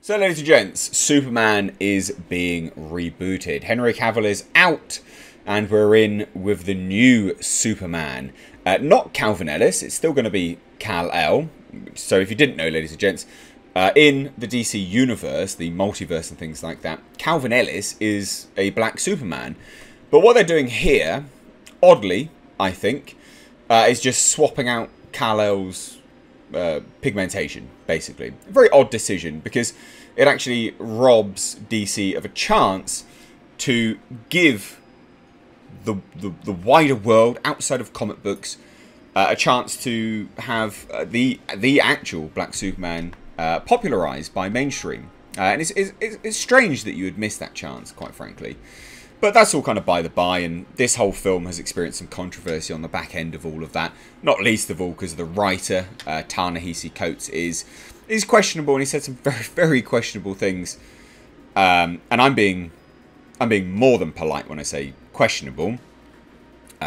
So, ladies and gents, Superman is being rebooted. Henry Cavill is out, and we're in with the new Superman. Not Calvin Ellis, it's still going to be Kal-El. So, if you didn't know, ladies and gents, in the DC universe, the multiverse and things like that, Calvin Ellis is a black Superman. But what they're doing here, oddly, I think, is just swapping out Kal-El's pigmentation, basically. A very odd decision, because it actually robs DC of a chance to give the wider world outside of comic books a chance to have the actual black Superman popularized by mainstream. And it's strange that you would miss that chance, quite frankly. But that's all kind of by the by, and this whole film has experienced some controversy on the back end of all of that. Not least of all because the writer, ta-Nehisi is questionable, and he said some very, very questionable things. And I'm being more than polite when I say questionable.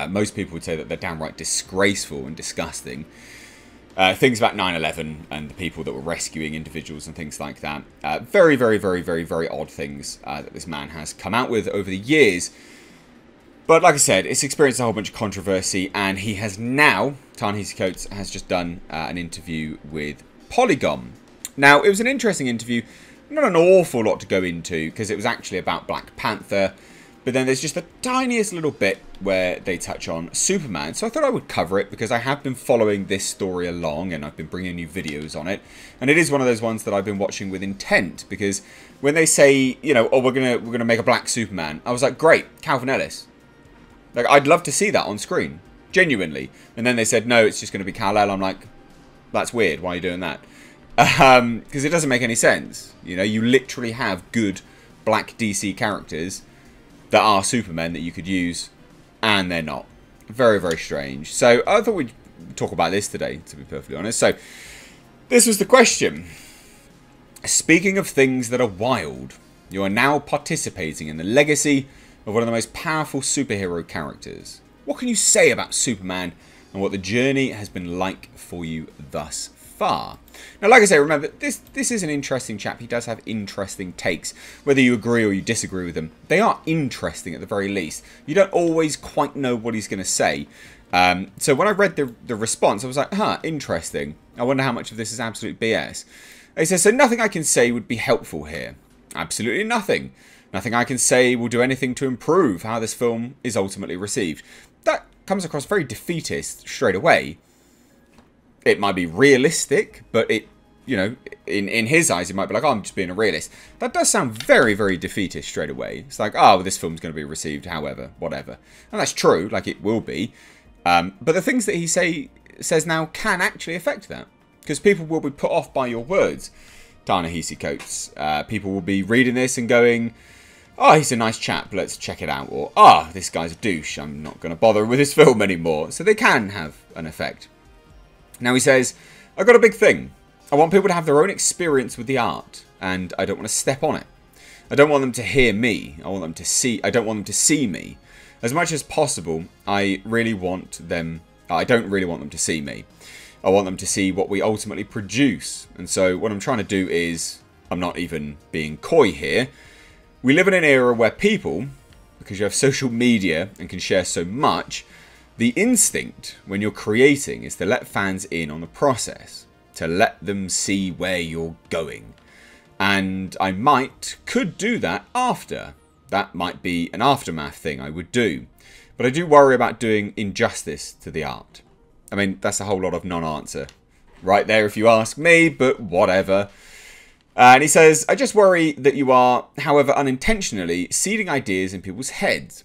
Most people would say that they're downright disgraceful and disgusting. Things about 9/11 and the people that were rescuing individuals and things like that. Very, very, very, very, very odd things that this man has come out with over the years. But like I said, it's experienced a whole bunch of controversy, and he has now, ta-Nehisi has just done an interview with Polygon. Now, it was an interesting interview. Not an awful lot to go into, because it was actually about Black Panther. But then there's just the tiniest little bit where they touch on Superman. So I thought I would cover it because I have been following this story along and I've been bringing new videos on it. And it is one of those ones that I've been watching with intent, because when they say, you know, oh, we're gonna make a black Superman, I was like, great, Calvin Ellis. Like, I'd love to see that on screen, genuinely. And then they said, no, it's just going to be Kal-El. I'm like, that's weird. Why are you doing that? Because it doesn't make any sense. You know, you literally have good black DC characters that are Supermen that you could use, and they're not. Very, very strange. So I thought we'd talk about this today, to be perfectly honest. So this was the question. Speaking of things that are wild, you are now participating in the legacy of one of the most powerful superhero characters. What can you say about Superman and what the journey has been like for you thus far? Now, like I say, remember, this is an interesting chap. He does have interesting takes. Whether you agree or you disagree with them, they are interesting at the very least. You don't always quite know what he's going to say. So when I read the response, I was like, huh, interesting. I wonder how much of this is absolute BS. He says, so nothing I can say would be helpful here. Absolutely nothing. Nothing I can say will do anything to improve how this film is ultimately received. That comes across very defeatist straight away. It might be realistic, but it, you know, in his eyes, it might be like, oh, I'm just being a realist. That does sound very, very defeatist straight away. It's like, oh, well, this film's going to be received however, whatever. And that's true, like it will be. But the things that he says now can actually affect that. Because people will be put off by your words, ta-Nehisi. People will be reading this and going, oh, he's a nice chap, let's check it out. Or, oh, this guy's a douche, I'm not going to bother with his film anymore. So they can have an effect. Now he says, I've got a big thing. I want people to have their own experience with the art, and I don't want to step on it. I don't want them to hear me. I don't want them to see me. As much as possible, I don't really want them to see me. I want them to see what we ultimately produce. And so what I'm trying to do is, I'm not even being coy here. We live in an era where people, because you have social media and can share so much, the instinct when you're creating is to let fans in on the process, to let them see where you're going. And I could do that after. That might be an aftermath thing I would do. But I do worry about doing injustice to the art. I mean, that's a whole lot of non-answer right there if you ask me, but whatever. And he says, I just worry that you are, however unintentionally, seeding ideas in people's heads.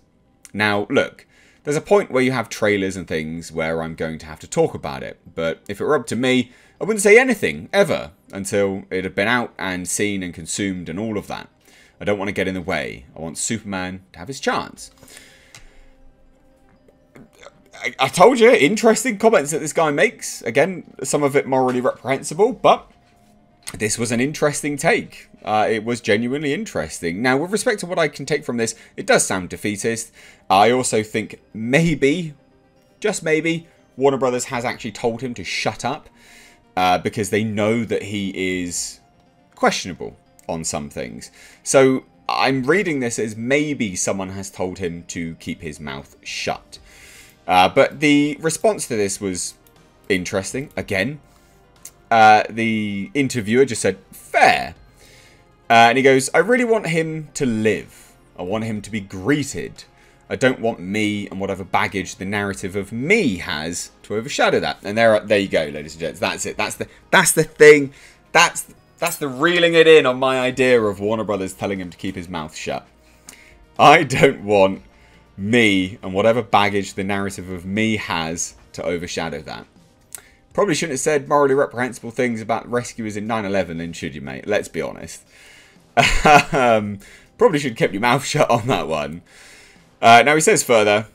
Now, look. There's a point where you have trailers and things where I'm going to have to talk about it. But if it were up to me, I wouldn't say anything, ever, until it had been out and seen and consumed and all of that. I don't want to get in the way. I want Superman to have his chance. I told you, interesting comments that this guy makes. Again, some of it morally reprehensible, but this was an interesting take. It was genuinely interesting. Now, with respect to what I can take from this, it does sound defeatist. I also think maybe, just maybe, Warner Brothers has actually told him to shut up because they know that he is questionable. on some things. So I'm reading this as maybe someone has told him to keep his mouth shut. But the response to this was interesting. Again, the interviewer just said, fair. And he goes, I really want him to live. I want him to be greeted. I don't want me and whatever baggage the narrative of me has to overshadow that. And there you go, ladies and gents. That's it. That's the thing. That's the reeling it in on my idea of Warner Brothers telling him to keep his mouth shut. I don't want me and whatever baggage the narrative of me has to overshadow that. Probably shouldn't have said morally reprehensible things about rescuers in 9/11 then, should you, mate? Let's be honest. Probably should have kept your mouth shut on that one. Now he says further,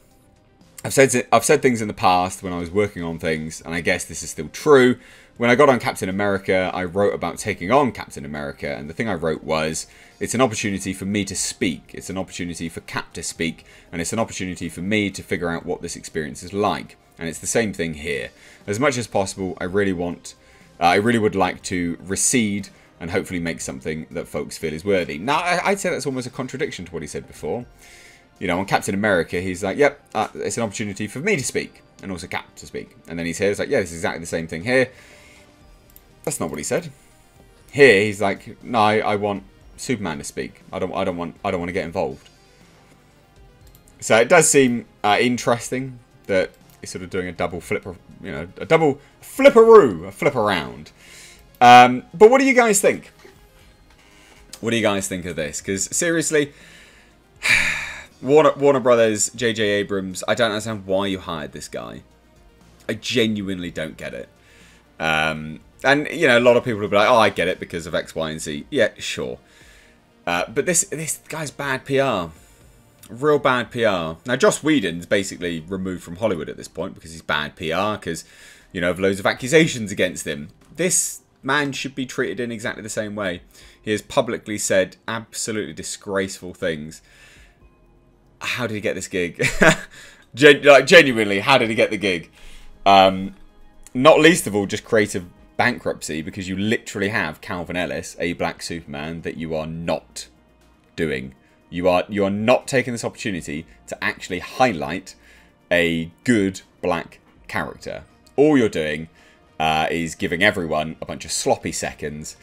I've said things in the past when I was working on things, and I guess this is still true. When I got on Captain America, I wrote about taking on Captain America, and the thing I wrote was, it's an opportunity for me to speak, it's an opportunity for Cap to speak, and it's an opportunity for me to figure out what this experience is like. And it's the same thing here. As much as possible, I really would like to recede and hopefully make something that folks feel is worthy. Now, I'd say that's almost a contradiction to what he said before. You know, on Captain America, he's like, yep, it's an opportunity for me to speak, and also Cap to speak. And then he's here, it's like, yeah, this is exactly the same thing here. That's not what he said. Here, he's like, no, I want Superman to speak. I don't want to get involved. So it does seem interesting that he's sort of doing a double flip, you know, a double flipperoo, a flip around. But what do you guys think? What do you guys think of this? Because seriously, Warner Brothers, J.J. Abrams, I don't understand why you hired this guy. I genuinely don't get it. And, you know, a lot of people will be like, oh, I get it because of X, Y, and Z. Yeah, sure. But this guy's bad PR. Real bad PR. Now, Joss Whedon's basically removed from Hollywood at this point because he's bad PR, because, you know, of loads of accusations against him. This man should be treated in exactly the same way. He has publicly said absolutely disgraceful things. How did he get this gig? Genuinely, how did he get the gig? Not least of all, just creative bankruptcy, because you literally have Calvin Ellis, a black Superman, that you are not doing. You are not taking this opportunity to actually highlight a good black character. All you're doing is giving everyone a bunch of sloppy seconds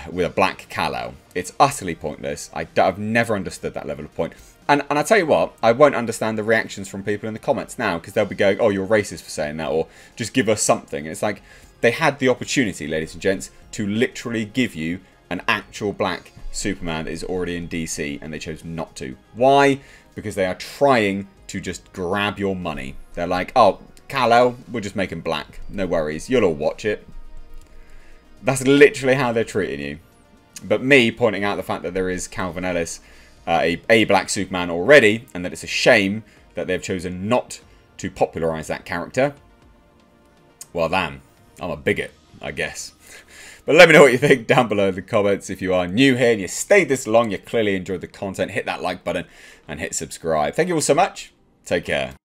with a black kal-el. It's utterly pointless. I've never understood that level of point. And I tell you what, I won't understand the reactions from people in the comments now, because they'll be going, oh, you're racist for saying that, or just give us something. And it's like, they had the opportunity, ladies and gents, to literally give you an actual black Superman that is already in DC, and they chose not to. Why? Because they are trying to just grab your money. They're like, oh, kal-el, we'll just make him black. No worries, you'll all watch it. That's literally how they're treating you. But me pointing out the fact that there is Calvin Ellis, a black Superman already, and that it's a shame that they've chosen not to popularise that character. Well, damn. I'm a bigot, I guess. But let me know what you think down below in the comments. If you are new here and you stayed this long, you clearly enjoyed the content, hit that like button and hit subscribe. Thank you all so much. Take care.